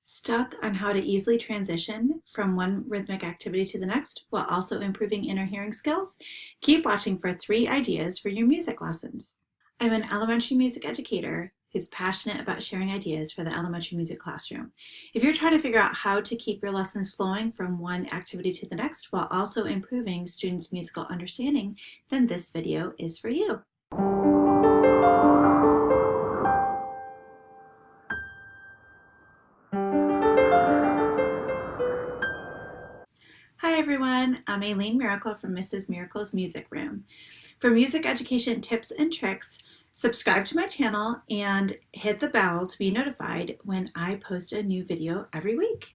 Stuck on how to easily transition from one rhythmic activity to the next while also improving inner hearing skills? Keep watching for 3 ideas for your music lessons. I'm an elementary music educator who's passionate about sharing ideas for the elementary music classroom. If you're trying to figure out how to keep your lessons flowing from one activity to the next while also improving students' musical understanding, then this video is for you. Hi everyone, I'm Aileen Miracle from Mrs. Miracle's Music Room. For music education tips and tricks, subscribe to my channel and hit the bell to be notified when I post a new video every week.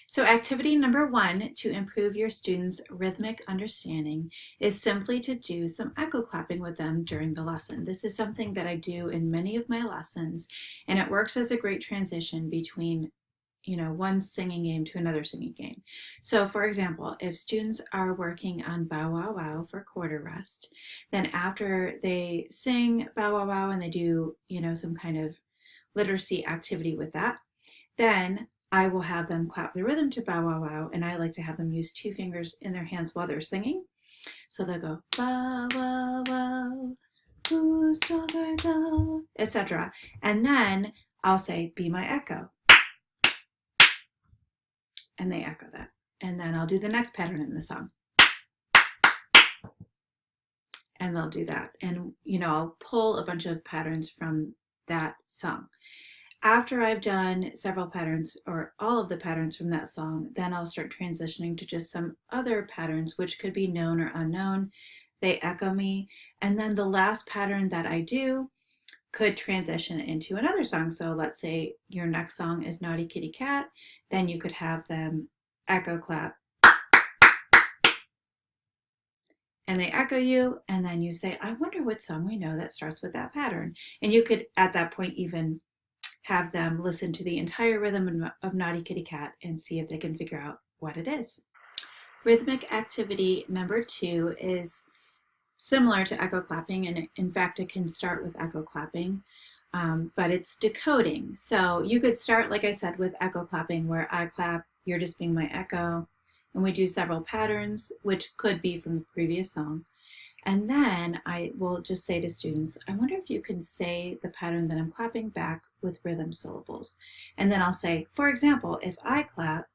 So activity number 1 to improve your students' rhythmic understanding is simply to do some echo clapping with them during the lesson. This is something that I do in many of my lessons, and it works as a great transition between one singing game to another singing game. So for example, if students are working on bow wow wow for quarter rest, then after they sing bow wow wow and they do, some kind of literacy activity with that, then I will have them clap the rhythm to bow wow wow, and I like to have them use 2 fingers in their hands while they're singing. So they'll go bow wow wow, who's stronger though, etc. And then I'll say, be my echo. And they echo that. And then I'll do the next pattern in the song. And they'll do that. And, I'll pull a bunch of patterns from that song. After I've done several patterns or all of the patterns from that song, then I'll start transitioning to just some other patterns, which could be known or unknown. They echo me. And then the last pattern that I do could transition into another song. So let's say your next song is Naughty Kitty Cat, then you could have them echo clap. And they echo you, and then you say, I wonder what song we know that starts with that pattern. And you could, at that point, even have them listen to the entire rhythm of Naughty Kitty Cat and see if they can figure out what it is. Rhythmic activity number 2 is similar to echo clapping, and in fact it can start with echo clapping, but it's decoding. So you could start, like I said, with echo clapping, where I clap, you're just being my echo, and we do several patterns, which could be from the previous song. And then I will just say to students, I wonder if you can say the pattern that I'm clapping back with rhythm syllables. And then I'll say, for example, if I clap,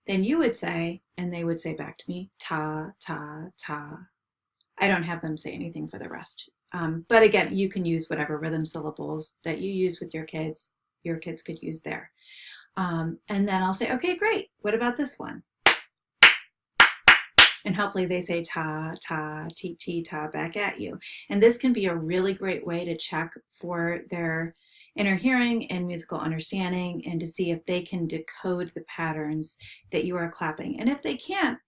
then you would say, and they would say back to me, ta, ta, ta. I don't have them say anything for the rest. But again, you can use whatever rhythm syllables that you use with your kids could use there. And then I'll say, okay, great. What about this one? And hopefully they say ta, ta, ti, ti, ta back at you. And this can be a really great way to check for their inner hearing and musical understanding, and to see if they can decode the patterns that you are clapping. And if they can't,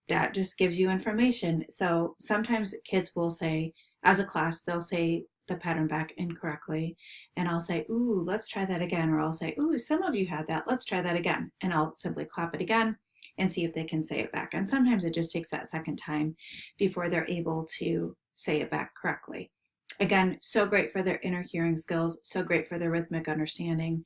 that just gives you information. So sometimes kids will say, as a class, they'll say the pattern back incorrectly, and I'll say, ooh, let's try that again. Or I'll say, ooh, some of you had that, let's try that again. And I'll simply clap it again and see if they can say it back. And sometimes it just takes that second time before they're able to say it back correctly. Again, so great for their inner hearing skills, so great for their rhythmic understanding.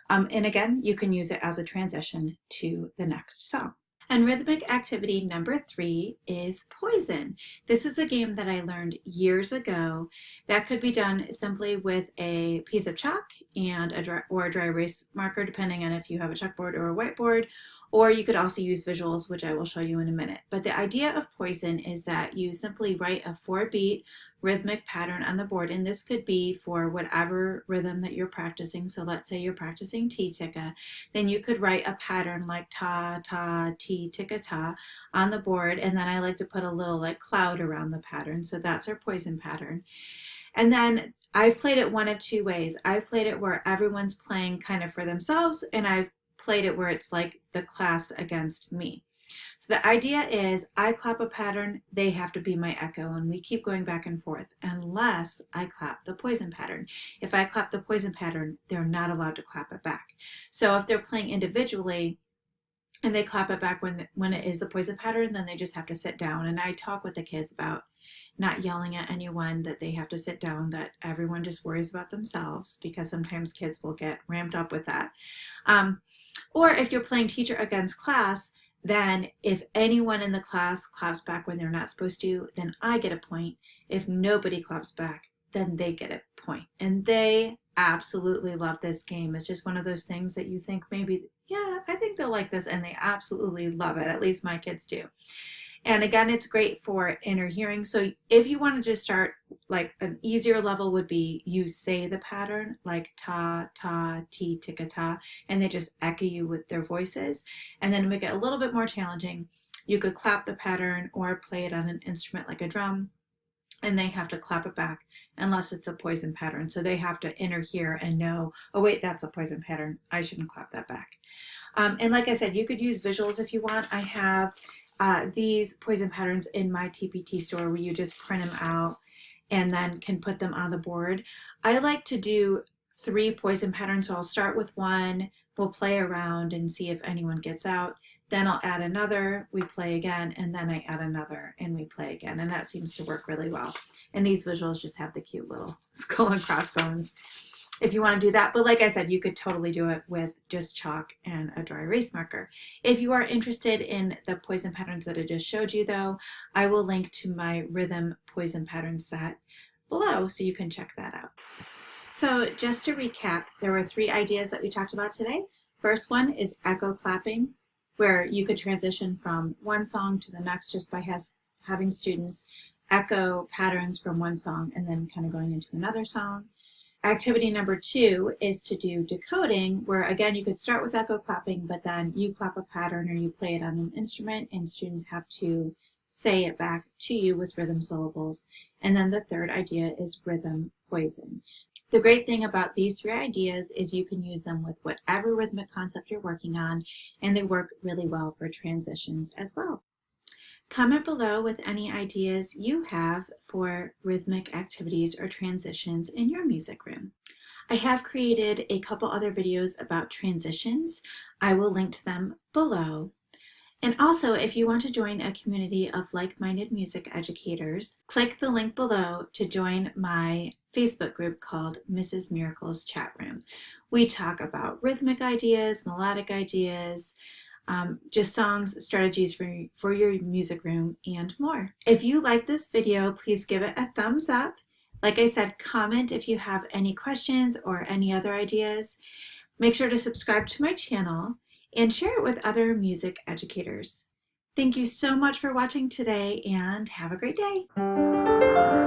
And again, you can use it as a transition to the next song. And rhythmic activity number 3 is Poison. This is a game that I learned years ago that could be done simply with a piece of chalk and a dry erase marker, depending on if you have a chalkboard or a whiteboard, or you could also use visuals, which I will show you in a minute. But the idea of Poison is that you simply write a 4-beat rhythmic pattern on the board, and this could be for whatever rhythm that you're practicing. So let's say you're practicing T-ticka, then you could write a pattern like ta, ta, T-ticka, ta on the board, and then I like to put a little cloud around the pattern. So that's our Poison pattern. And then I've played it one of 2 ways. I've played it where everyone's playing kind of for themselves, and I've played it where it's like the class against me. So the idea is I clap a pattern, they have to be my echo, and we keep going back and forth unless I clap the Poison pattern. If I clap the Poison pattern, they're not allowed to clap it back. So if they're playing individually, and they clap it back when it is the poison pattern. Then they just have to sit down. And I talk with the kids about not yelling at anyone, that they have to sit down, that everyone just worries about themselves, because sometimes kids will get ramped up with that. Or if you're playing teacher against class, then if anyone in the class claps back when they're not supposed to, then I get a point. If nobody claps back, then they get a point. And they absolutely love this game. It's just one of those things that you think maybe, yeah, I think they'll like this, and they absolutely love it. At least my kids do. And again, it's great for inner hearing. So if you wanted to start, like an easier level would be you say the pattern, like ta, ta, ti, tika, ta, and they just echo you with their voices. And then to make it a little bit more challenging, you could clap the pattern or play it on an instrument like a drum, and they have to clap it back unless it's a poison pattern. So they have to inner hear and know, oh wait, that's a poison pattern, I shouldn't clap that back. And like I said, you could use visuals if you want. I have these poison patterns in my TPT store where you just print them out and then can put them on the board. I like to do 3 poison patterns, so I'll start with one, we'll play around and see if anyone gets out. Then I'll add another, we play again, and then I add another and we play again. And that seems to work really well. And these visuals just have the cute little skull and crossbones if you want to do that. But like I said, you could totally do it with just chalk and a dry erase marker. If you are interested in the poison patterns that I just showed you though, I will link to my rhythm poison pattern set below so you can check that out. So just to recap, there were 3 ideas that we talked about today. First one is echo clapping, where you could transition from one song to the next just by having students echo patterns from one song and then kind of going into another song. Activity number 2 is to do decoding, where again you could start with echo clapping, but then you clap a pattern or you play it on an instrument and students have to say it back to you with rhythm syllables. And then the third idea is rhythm poison. The great thing about these 3 ideas is you can use them with whatever rhythmic concept you're working on, and they work really well for transitions as well. Comment below with any ideas you have for rhythmic activities or transitions in your music room. I have created a couple other videos about transitions. I will link to them below. And also, if you want to join a community of like-minded music educators, click the link below to join my Facebook group called Mrs. Miracle's Chat Room. We talk about rhythmic ideas, melodic ideas, just songs, strategies for your music room, and more. If you like this video, please give it a thumbs up. Like I said, comment if you have any questions or any other ideas. Make sure to subscribe to my channel and share it with other music educators. Thank you so much for watching today, and have a great day.